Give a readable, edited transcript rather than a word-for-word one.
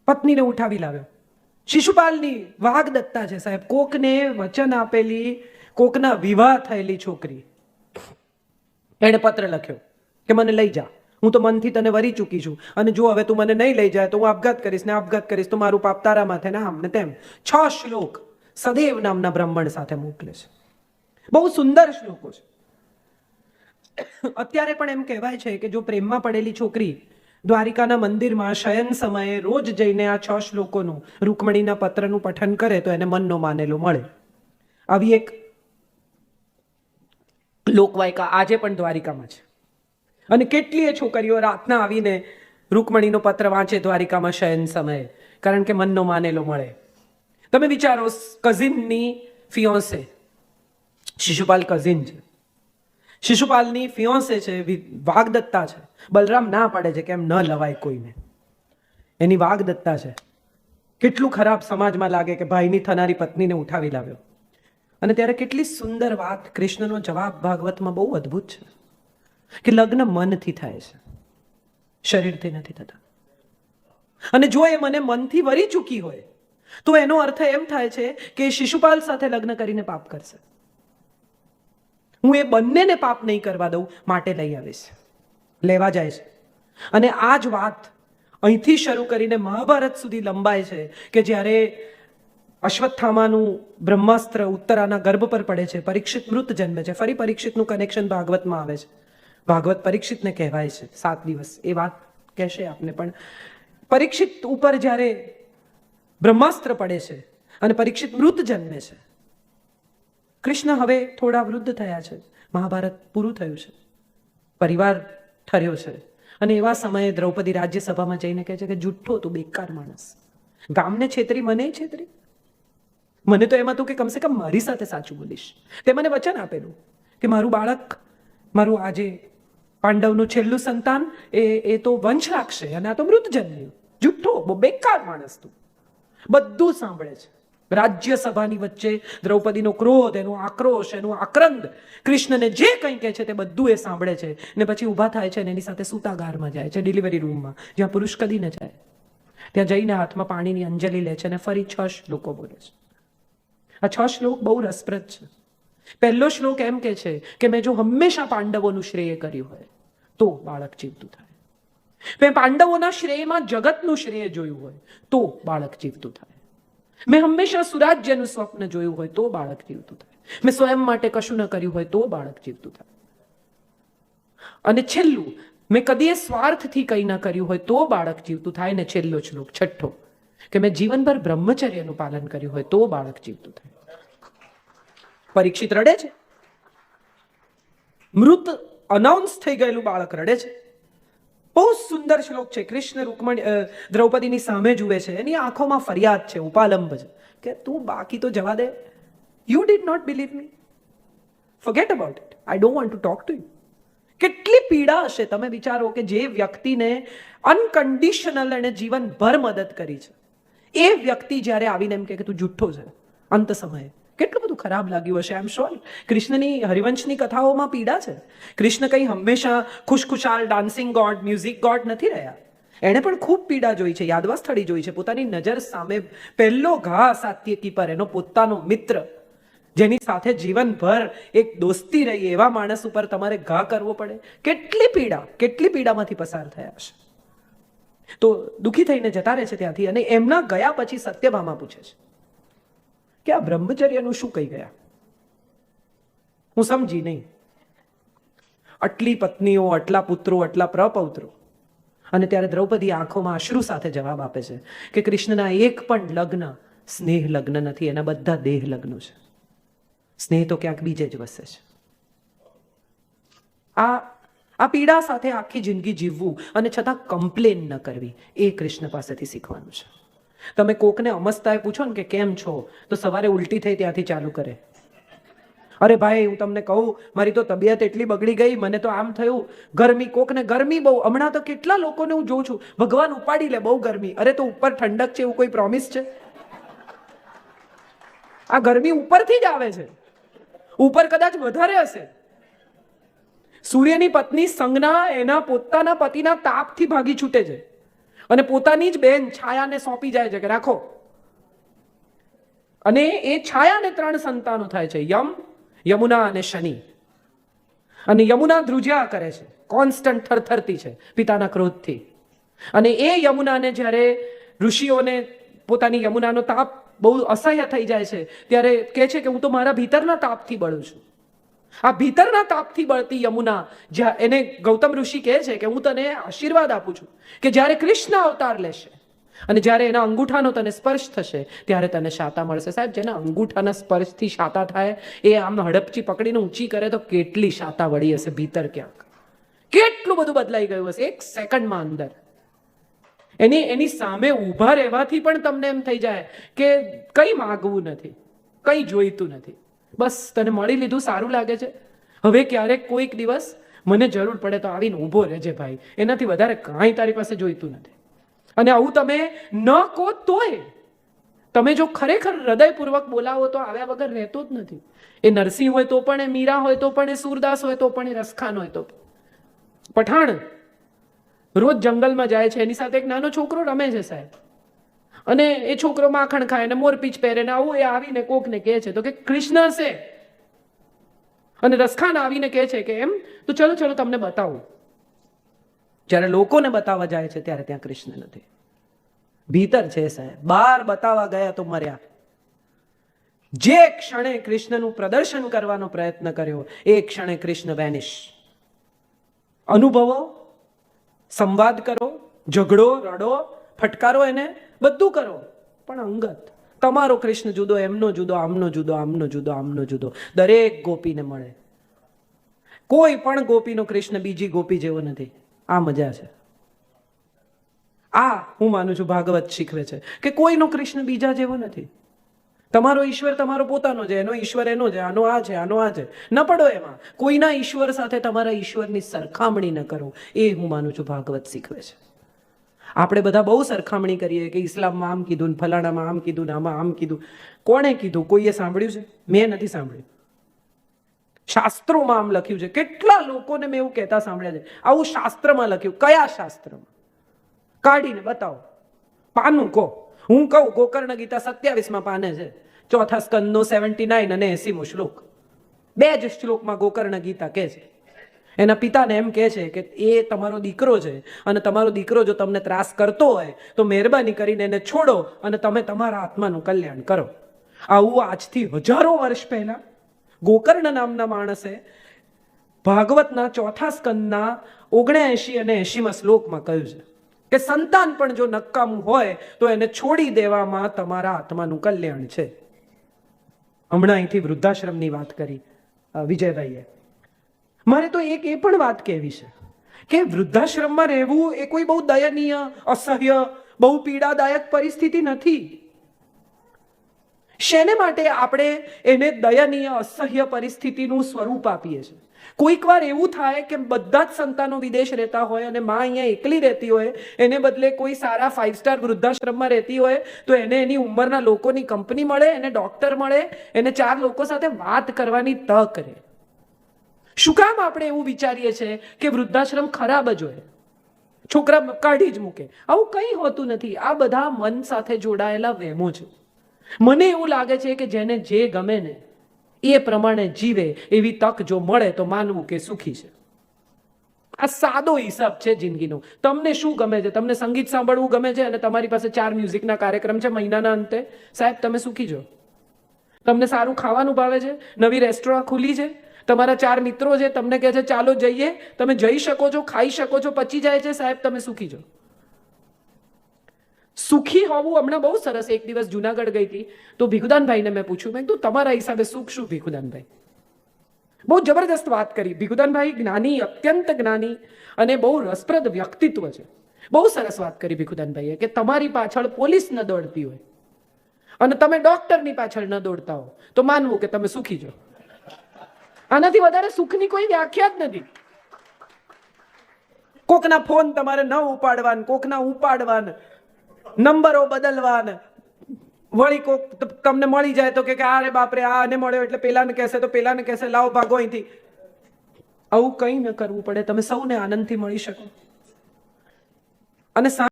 પત્નીને ઉઠાવી લાવ્યો. શિશુપાલની વાગદત્તા છે સાહેબ. કોકને વચન આપેલી, કોકના વિવાહ થયેલી છોકરી, એણે પત્ર લખ્યો કે મને લઈ જા, હું તો મનથી તને વરી ચૂકી છું, અને જો હવે તું મને નહીં લઈ જાય તો હું આપઘાત કરીશ, ને આપઘાત કરીશ તો મારું પાપ તારા માથે, ને આમ ને તેમ. 6 શ્લોક સદેવ નામના બ્રાહ્મણ સાથે મોકલે છે. બહુ સુંદર શ્લોકો છે. અત્યારે પણ એમ કહેવાય છે કે જો પ્રેમમાં પડેલી છોકરી દ્વારિકાના મંદિરમાં શયન સમયે રોજ જઈને આ 6 શ્લોકોનું, રૂકમણીના પત્રનું પઠન કરે તો એને મનનો માનેલો મળે. આવી એક લોકવાયકા આજે પણ દ્વારિકામાં છે. અને કેટલીય છોકરીઓ રાતના આવીને રૂકમણીનો પત્ર વાંચે દ્વારિકામાં શયન સમયે, કારણ કે મનનો માનેલો મળે. તમે વિચારો, કઝિનની ફિયોન્સે, શિશુપાલ કઝિન છે, શિશુપાલની ફિયોન્સે છે, વાગદત્તા છે. બલરામ ના પાડે છે કે એમ ન લવાય કોઈને, એની વાગદત્તા છે. કેટલું ખરાબ સમાજમાં લાગે કે ભાઈની થનારી પત્નીને ઉઠાવી લાવ્યો. અને ત્યારે કેટલી સુંદર વાત, કૃષ્ણનો જવાબ ભાગવતમાં બહુ અદ્ભુત છે કે લગ્ન મનથી થાય છે, શરીરથી નથી થતા. અને જો એ મને મનથી વરી ચૂકી હોય તો એનો અર્થ એમ થાય છે કે શિશુપાલ સાથે લગ્ન કરીને પાપ કરશે. હું એ બંનેને પાપ નહીં કરવા દઉં, માટે લઈ આવીશ. લેવા જાય છે. અને આ જ વાત અહીંથી શરૂ કરીને મહાભારત સુધી લંબાય છે કે જ્યારે અશ્વત્થામાનું બ્રહ્માસ્ત્ર ઉત્તરાના ગર્ભ પર પડે છે, પરીક્ષિત મૃત જન્મે છે. ફરી પરીક્ષિતનું કનેક્શન ભાગવતમાં આવે છે. ભાગવત પરીક્ષિતને કહેવાય છે 7 દિવસ. એ વાત કહેશે આપને. પણ પરીક્ષિત ઉપર જ્યારે બ્રહ્માસ્ત્ર પડે છે અને પરીક્ષિત મૃત જન્મે છે, કૃષ્ણ હવે થોડા વૃદ્ધ થયા છે, મહાભારત પૂરું થયું છે, પરિવાર ઠર્યો છે. અને એવા સમયે દ્રૌપદી રાજ્યસભામાં જઈને કહે છે કે જુઠ્ઠો, તું બેકાર માણસ, ગામને છેતરી, મને છેતરી. મને તો એમ હતું કે કમસે કમ મારી સાથે સાચું બોલીશ. તે મને વચન આપેલું કે મારું બાળક, મારું આજે પાંડવનું છેલ્લું સંતાન એ તો વંશ રાખશે, અને આ તો મૃત જન્મ્યું. જુઠ્ઠો, બહુ બેકાર માણસ તું. બધું સાંભળે છે. રાજ્યસભાની વચ્ચે દ્રૌપદીનો ક્રોધ, એનો આક્રોશ, એનું આક્રંદ, કૃષ્ણને જે કંઈ કહે છે તે બધું એ સાંભળે છે. ને પછી ઊભા થાય છે અને એની સાથે સૂતાગારમાં જાય છે, ડિલિવરી રૂમમાં, જ્યાં પુરુષ કદી ન જાય. ત્યાં જઈને હાથમાં પાણીની અંજલિ લે છે અને ફરી 6 શ્લોકો બોલે છે. આ 6 શ્લોક બહુ રસપ્રદ છે. પહેલો શ્લોક એમ કે છે કે મેં જો હંમેશા પાંડવોનું શ્રેય કર્યું હોય તો બાળક જીવતું થાય. મેં પાંડવોના શ્રેયમાં જગતનું શ્રેય જોયું હોય તો બાળક જીવતું થાય. મેં હંમેશા સુરાજ્યનું સ્વપ્ન જોયું હોય તો બાળક જીવતું થાય. મેં સ્વયં માટે કશું ન કર્યું હોય તો બાળક જીવતું થાય. અને છેલ્લું, મેં કદી સ્વાર્થથી કંઈ ન કર્યું હોય તો બાળક જીવતું થાય. ને છેલ્લો શ્લોક, છઠ્ઠો, કે મેં જીવનભર બ્રહ્મચર્યનું પાલન કર્યું હોય તો બાળક જીવતું થાય. પરીક્ષિત રડે છે. મૃત અનાઉન્સ થઈ ગયેલું બાળક રડે છે. બહુ સુંદર શ્લોક છે. કૃષ્ણ રૂકમણી દ્રૌપદીની સામે જુએ છે, એની આંખોમાં ફરિયાદ છે, ઉપાલંબ છે કે તું બાકી તો જવા દે. You did not believe me, forget about it, I don't want to talk to you. કેટલી પીડા હશે. તમે વિચારો કે જે વ્યક્તિને અનકન્ડિશનલ અને જીવનભર મદદ કરી છે, એ વ્યક્તિ જ્યારે આવીને એમ કે તું જુઠ્ઠો છે અંત સમયે, કેટલું બધું ખરાબ લાગ્યું હશે. આઈ એમ શ્યોર. કૃષ્ણની હરિવંશની કથાઓમાં પીડા છે. કૃષ્ણ કંઈ હંમેશા ખુશખુશાલ ડાન્સિંગ ગોડ, મ્યુઝિક ગોડ નથી રહ્યા. એણે પણ ખૂબ પીડા જોઈ છે, યાદવાસ્થળી જોઈ છે. પોતાની નજર સામે પહેલો ઘા સાત્યકી પર, એનો પોતાનો મિત્ર, જેની સાથે જીવનભર એક દોસ્તી રહી, એવા માણસ ઉપર તમારે ઘા કરવો પડે. કેટલી પીડા, કેટલી પીડામાંથી પસાર થયા હશે. તો દુઃખી થઈને જતા રહે છે ત્યાંથી. અને એમના ગયા પછી સત્યભામા પૂછે છે કે આ બ્રહ્મચર્યનું શું કહી ગયા? હું સમજી નહીં. આટલી પત્નીઓ, આટલા પુત્રો, આટલા પ્રપૌત્રો, અને ત્યારે દ્રૌપદી આંખોમાં અશ્રુ સાથે જવાબ આપે છે કે કૃષ્ણના એક પણ લગ્ન સ્નેહ લગ્ન નથી, એના બધા દેહ લગ્નો છે. સ્નેહ તો ક્યાંક બીજે જ વસે છે. આ પીડા સાથે આખી જિંદગી જીવવું અને છતાં કમ્પ્લેન ન કરવી, એ કૃષ્ણ પાસેથી શીખવાનું છે. તમે કોકને અમસ્તાએ પૂછો ને કે કેમ છો, તો સવારે ઉલટી થઈ ત્યાંથી ચાલુ કરે. અરે ભાઈ, હું તમને કહું, મારી તો તબિયત એટલી બગડી ગઈ, મને તો આમ થયું, ગરમી, કોકને ગરમી બહુ. હમણાં તો કેટલા લોકોને હું જોઉં છું, ભગવાન ઉપાડી લે, બહુ ગરમી. અરે તો ઉપર ઠંડક છે એવું કોઈ પ્રોમિસ છે? આ ગરમી ઉપરથી જ આવે છે. ઉપર કદાચ વધારે હશે. સૂર્યની પત્ની સંજ્ઞા એના પોતાના પતિના તાપથી ભાગી છૂટે છે. અને પોતાની જ બેન છાયાને સોંપી જાય છે કે રાખો. અને એ છાયાને 3 સંતાનો થાય છે, યમ, યમુના અને શનિ. અને યમુના ધ્રુજ્યા કરે છે, કોન્સ્ટન્ટ થરથરતી છે પિતાના ક્રોધથી. અને એ યમુનાને જ્યારે ઋષિઓને પોતાની યમુનાનો તાપ બહુ અસહ્ય થઈ જાય છે ત્યારે કહે છે કે હું તો મારા ભીતરના તાપથી બળું છું. આ ભીતરના તાપથી બળતી યમુના, જ્યાં એને ગૌતમ ઋષિ કહે છે કે હું તને આશીર્વાદ આપું છું કે જ્યારે કૃષ્ણ અવતાર લેશે અને જ્યારે એના અંગૂઠાનો તને સ્પર્શ થશે ત્યારે તને શાતા મળશે. સાહેબ, જેના અંગૂઠાના સ્પર્શથી શાતા થાય એ આમ હડપચી પકડીને ઊંચી કરે તો કેટલી શાતા વળી હશે ભીતર ક્યાંક. કેટલું બધું બદલાઈ ગયું હશે 1 સેકન્ડમાં અંદર. એની સામે ઊભા રહેવાથી પણ તમને એમ થઈ જાય કે કંઈ માગવું નથી, કંઈ જોઈતું નથી, બસ તને મળી લીધું, સારું લાગે છે. હવે ક્યારેક કોઈક દિવસ મને જરૂર પડે તો આવીને ઊભો રહેજે ભાઈ, એનાથી વધારે કાંઈ તારી પાસે જોઈતું નથી. અને આવું તમે ન કહો તોય, તમે જો ખરેખર હૃદયપૂર્વક બોલાવો તો આવ્યા વગર રહેતો જ નથી. એ નરસિંહ હોય તો પણ, એ મીરા હોય તો પણ, એ સૂરદાસ હોય તો પણ, એ રસખાન હોય તો. પઠાણ રોજ જંગલમાં જાય છે, એની સાથે એક નાનો છોકરો રમે છે સાહેબ, અને એ છોકરો માખણ ખાય ને મોરપીંછ પહેરે ને આવું એ આવીને કોકને કહે છે તો કે કૃષ્ણ હશે. અને રસખાન આવીને કહે છે કે એમ, તો ચલો ચલો તમને બતાવું. જ્યારે લોકોને બતાવવા જાય છે ત્યારે ત્યાં કૃષ્ણ નથી, ભીતર છે સાહેબ. બહાર બતાવવા ગયા તો મર્યા. જે ક્ષણે કૃષ્ણનું પ્રદર્શન કરવાનો પ્રયત્ન કર્યો એ ક્ષણે કૃષ્ણ વેનિશ. અનુભવો, સંવાદ કરો, ઝઘડો, રડો, ફટકારો, એને બધું કરો, પણ અંગત. તમારો કૃષ્ણ જુદો, એમનો જુદો, આમનો જુદો, આમનો જુદો, આમનો જુદો. દરેક ગોપીને મળે. કોઈ પણ ગોપીનો કૃષ્ણ બીજી ગોપી જેવો નથી. આ મજા છે. આ હું માનું છું ભાગવત શીખવે છે કે કોઈનો કૃષ્ણ બીજા જેવો નથી. તમારો ઈશ્વર તમારો પોતાનો છે, એનો ઈશ્વર એનો છે, આનો આ છે, આનો આ છે. ન પડો એમાં. કોઈના ઈશ્વર સાથે તમારા ઈશ્વરની સરખામણી ન કરો. એ હું માનું છું ભાગવત શીખવે છે. આપણે બધા બહુ સરખામણી કરીએ કે ઇસ્લામમાં આમ કીધું, ફલાણામાં આમ કીધું, ને આમાં આમ કીધું. કોણે કીધું? કોઈએ સાંભળ્યું છે? મેં નથી સાંભળ્યું. શાસ્ત્રોમાં આમ લખ્યું છે. કેટલા લોકોને મેં એવું કહેતા સાંભળ્યા છે, આવું શાસ્ત્રમાં લખ્યું. કયા શાસ્ત્રમાં? કાઢીને બતાવો, પાનું કહો. હું કહું ગોકર્ણ ગીતા 27માં પાને છે, 4થા સ્કંદનો 79 અને 80મો શ્લોક. 2 જ શ્લોકમાં ગોકર્ણ ગીતા કહે છે. એના પિતાને એમ કહે છે કે એ તમારો દીકરો છે અને તમારો દીકરો જો તમને ત્રાસ કરતો હોય તો મહેરબાની કરીને એને છોડો અને તમે તમારા આત્માનું કલ્યાણ કરો. આવું આજથી હજારો વર્ષ પહેલા ગોકર્ણ નામના માણસે ભાગવતના 4થા સ્કંદના 79 અને 80માં શ્લોકમાં કહ્યું છે કે સંતાન પણ જો નકામું હોય તો એને છોડી દેવામાં તમારા આત્માનું કલ્યાણ છે. હમણાં અહીંથી વૃદ્ધાશ્રમની વાત કરી વિજયભાઈએ. મારે તો એક એ પણ વાત કહેવી છે કે વૃદ્ધાશ્રમમાં રહેવું એ કોઈ બહુ દયનીય, અસહ્ય, બહુ પીડાદાયક પરિસ્થિતિ નથી. શેને માટે આપણે એને દયનીય, અસહ્ય પરિસ્થિતિનું સ્વરૂપ આપીએ છીએ? કોઈક વાર એવું થાય કે બધા જ સંતાનો વિદેશ રહેતા હોય અને માં અહીંયા એકલી રહેતી હોય, એને બદલે કોઈ સારા 5 સ્ટાર વૃદ્ધાશ્રમમાં રહેતી હોય તો એને એની ઉંમરના લોકોની કંપની મળે, એને ડોક્ટર મળે, એને 4 લોકો સાથે વાત કરવાની તક રહે. શું કામ આપણે એવું વિચારીએ છીએ કે વૃદ્ધાશ્રમ ખરાબ જ હોય, છોકરા કાઢી જ મૂકે? આવું કંઈ હોતું નથી. આ બધા મન સાથે જોડાયેલા વહેમો છે. મને એવું લાગે છે કે જેને જે ગમે ને એ પ્રમાણે જીવે એવી તક જો મળે તો માનવું કે સુખી છે. આ સાદો હિસાબ છે જિંદગીનો. તમને શું ગમે છે? તમને સંગીત સાંભળવું ગમે છે અને તમારી પાસે 4 મ્યુઝિકના કાર્યક્રમ છે મહિનાના અંતે? સાહેબ, તમે સુખી છો. તમને સારું ખાવાનું ભાવે છે, નવી રેસ્ટોરન્ટ ખુલી છે, તમારા 4 મિત્રો છે, તમને કહે છે ચાલો જઈએ, તમે જઈ શકો છો, ખાઈ શકો છો, પચી જાય છે. સાહેબ, તમે સુખી છો. સુખી હોવું હમણાં બહુ સરસ. એક દિવસ જુનાગઢ ગઈ હતી તો ભીખુદાનભાઈને મેં પૂછ્યું, મેં કીધું તમારા હિસાબે સુખ શું ભીખુદાનભાઈ? બહુ જબરદસ્ત વાત કરી. ભીખુદાનભાઈ જ્ઞાની, અત્યંત જ્ઞાની અને બહુ રસપ્રદ વ્યક્તિત્વ છે. બહુ સરસ વાત કરી ભીખુદાનભાઈએ કે તમારી પાછળ પોલીસ ન દોડતી હોય અને તમે ડોક્ટરની પાછળ ન દોડતા હો તો માનવું કે તમે સુખી છો. આનાથી વધારે સુખની કોઈ વ્યાખ્યા જ નથી. કોકના ફોન તમારે ન ઉપાડવાન, કોકના ઉપાડવાન, નંબરો બદલવાન, વળી કોક તમને મળી જાય તો કે અરે બાપરે આ ને મળ્યો એટલે પેલાને કહેશે તો પેલાને કહેશે લાવો ભાગો અહીંથી. આવું કંઈ ન કરવું પડે. તમે સૌને આનંદથી મળી શકો અને